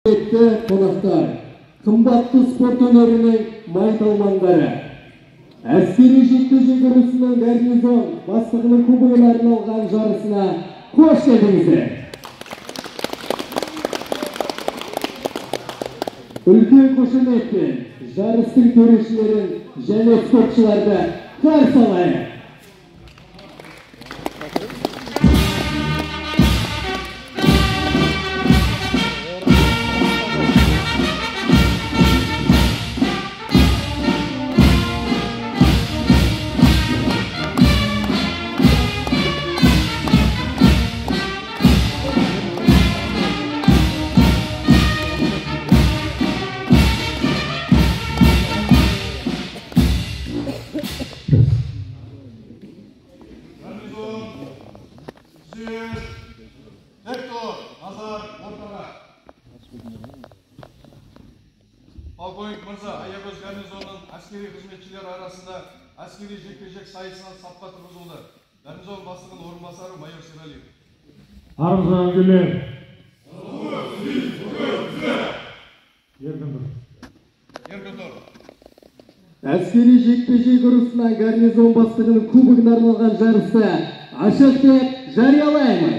Konaklar, kımbatlı spor önerining maydalmandары. Әскери жекпе-жек ұрысының гарнизон бастығының кубойларын алған жарысына қош келдіңіздер. Үлкен қошеметпен жарыстың төрешілерін және спортшыларды қарсы алайық. Полковник Мырза, Аягөз гарнизонының әскери қызметшілері арасында әскери жекпе-жек сайысынан сапқа тұрғызылды. Гарнизон бастығының орынбасары майор Сералиев. Армысыздар гүлдер. Еркін тұр. Әскери жекпе-жек ұрысына гарнизон бастығының кубогына арналған жарысты ашық деп жариялаймыз.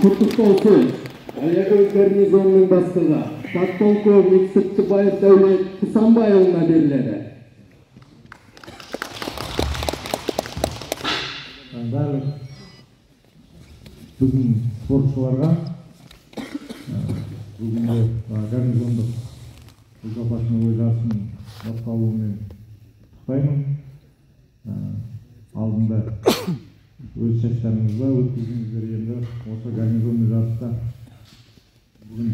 Құттықтау сөз Аягөз гарнизонының бастығы подполковник Сыттыбаев Дәулет Құсанбайұлына беріледі. Барлық біздің спортшыларға бүгінгі гарнизондық рукопашный жарысының басталуымен құттықтаймын. Алдында өз шаштарыңызда өткізіңіздер. Енді осы гарнизонный жарыста бүгін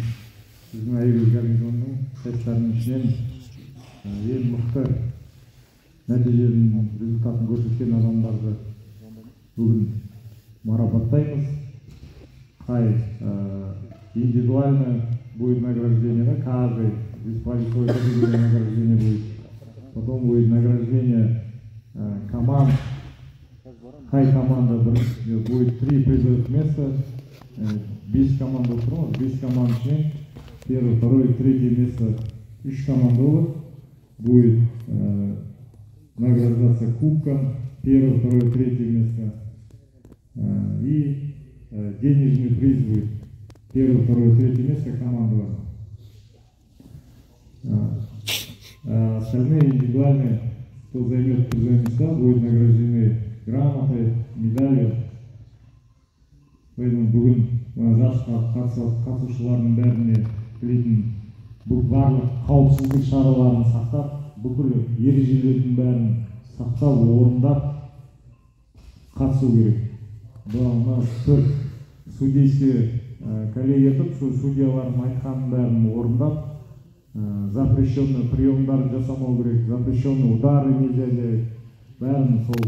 біздің Аягөз гарнизонының шаштарының ішінен ең мықты нәтиженің результатын көрсеткен адамдарды бүгін марапаттаймыз. Қай индивидуально будет награждение, каждый весовой категории награждение будет. Потом будет награждение команд. Хай команда будет 3 призовых места, 5 команд, 5 команд член, 1, 2, 3 место, 3 команд будет награждаться кубком, 1, 2, 3 место, и денежный приз будет 1, 2, 3 место команды. Остальные индивидуальные, кто займет призовые места, будут награждены грамотой, медалью. Поэтому бүгін жарысқа қатысушылардың бәріне тілейтін бұл барлық қауіпсіздік шараларын сақтап, бүкіл ережелердің бәрін сақтап, орындап қатысу керек. Бұны төрт судейский коллегия етіп, судьялардың айтқанын бәрін орындап, запрещенный приемдар жасамау керек, запрещенный удары нельзя делать, бәрін сол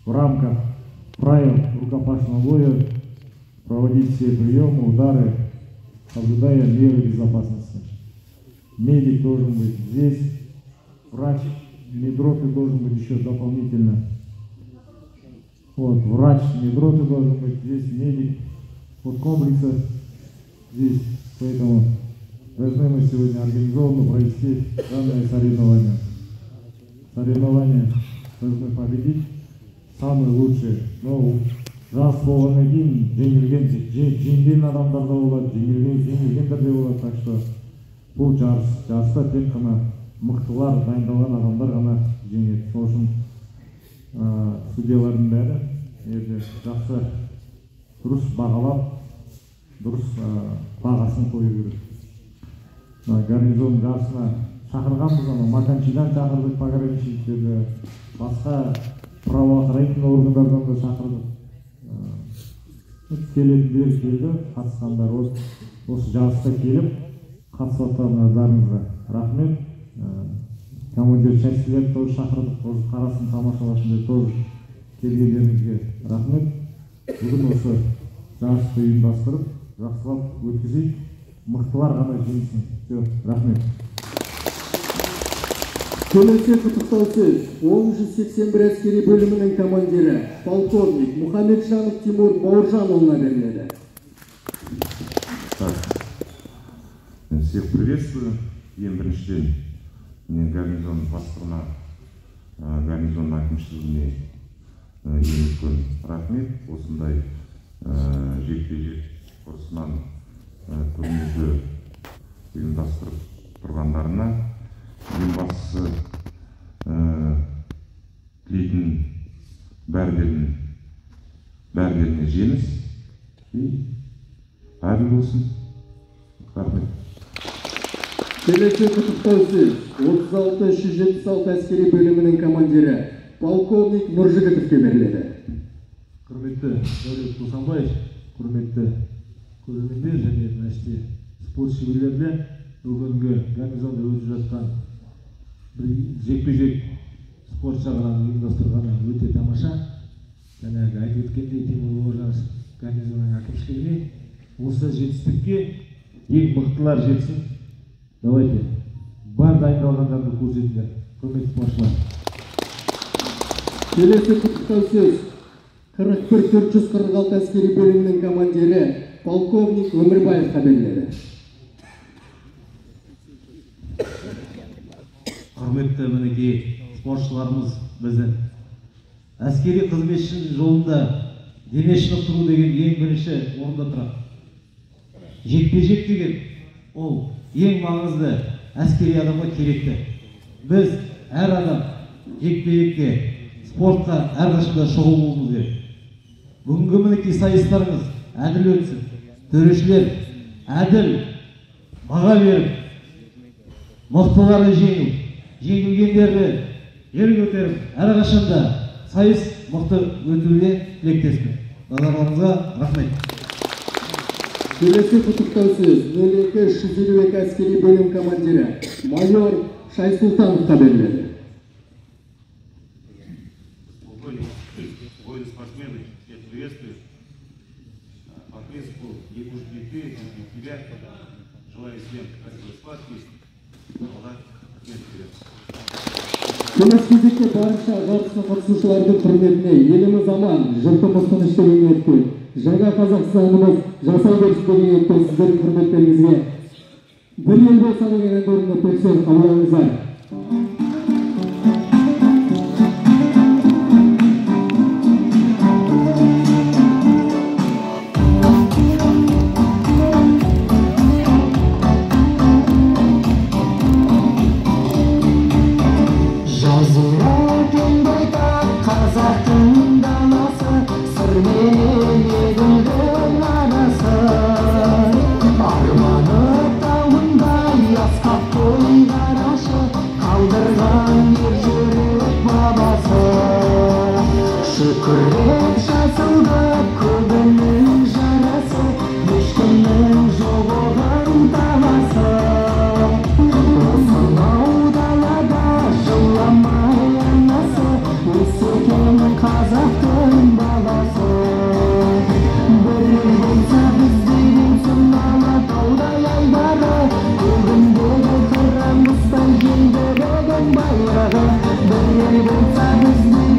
в рамках правил рукопашного боя проводить все приемы, удары, соблюдая меры безопасности. Медик должен быть здесь, врач, медроты должен быть еще дополнительно. Вот, врач, медроты должен быть, здесь медик от комплекса здесь, поэтому должны мы сегодня организованно провести данное соревнование. Соревнования должны победить самые лучшие. Но жас болғаннан кейін жеңген адамдар да болады, жеңілгендер де болады. Так что бұл жарыста тек қана мықтылар, дайындалған адамдар ғана жеңеді. Сол үшін судьялардың бәрі жақсы дұрыс бағалап, дұрыс бағасын қою керек. Гарнизон жарысына шақырғанбыз, Маканчидан шақырдық, пограничниктерді, басқа правоохранительный органдардан да шақырдық. Келетіндер келді, қатысқандар осы жарысқа келіп, қатысып жатқандарыңызға рахмет. Командир частилерді тоже шақырдық, тоже қарасын тамашаласын, тоже келгендеріңізге рахмет. Бүгін осы жарысты ұйымдастырып, жақсылап өткізейік, мықтылар ғана жеңсін. Все, рахмет. Келесі құттықтау сөз 1081 әскери бөлімінің командирі полковник Мұхамеджанов Тимур Бауыржанұлына беріледі. Всех приветствую. Ең біріншіден гарнизон бастығына, гарнизон әкімшілігіне ең үлкен рахмет. Осындай жекпе-жек ұрысынан турнирді ұйымдастырып тұрғандарына ең бастысы тілейтін бәрілеріне жеңіс әділ болсын. Рахмет. Келесі құттықтау сөз 36-376 әскери бөлімінің командирі полковник Нұржігітовке беріледі. Құрметті Дәулет Құлсанбаев, құрметті көрермендер және мәште спорт шеберлеріне, бүгінгі гарнизонда өтіп жатқан бір жекпе-жек спорт жағынан ұйымдастырғаны өте тамаша. Жаңағы айтып өткендей Тимур Бауыржанов гарнизонның әкімшілігіне осы жетістікке ең мықтылар жетсін. Давайте бар дайындалғандарды көрсетіңдер, құрметті спортшылар. Келесі құттықтау сөз 41-446 әскери бөлімінің командирі полковник Өмірбаевқа беріледі. Құрметті мінекей спортшыларымыз біздің әскери қызметшінің жолында дене шынықтыру деген ең бірінші орында тұрады. Жекпе-жек деген ол ең маңызды әскери адамға керекті. Біз әр адам жекпе-жекке, спортқа әрқашанда шұғыл болуымыз керек. Бүгінгі мінекей сайыстарыңыз әділ өтсін. Төрешілер әділ баға беріп, мықтыларды жеңіп, жеңілгендерді жер көтеріп, әрқашанда сайыс мықты өтуіне тілектеспін. Назарларыңызға рахмет. Келесі құттықтау сөз 02-352 әскери бөлім командирі майор Шайсултановқа беріледі. Воины-спортсмены, всех приветствую. По принципу «не будешь ли ты, не тебя». Желаю всем красивой схватки. Келесі кезекте барынша жарысқа қатысушылардың құрметіне еліміз аман, жұртымыз тыныштық ниетпен, жаңа Қазақстанымыз жасай берсін деген ниетпен сіздердің құрметтеріңізге бір ел болса деген әндерінде тексеріп қабылдаңыздар. Armanı tağında yasqap koy qaraşı, qaldı Бір болса біздің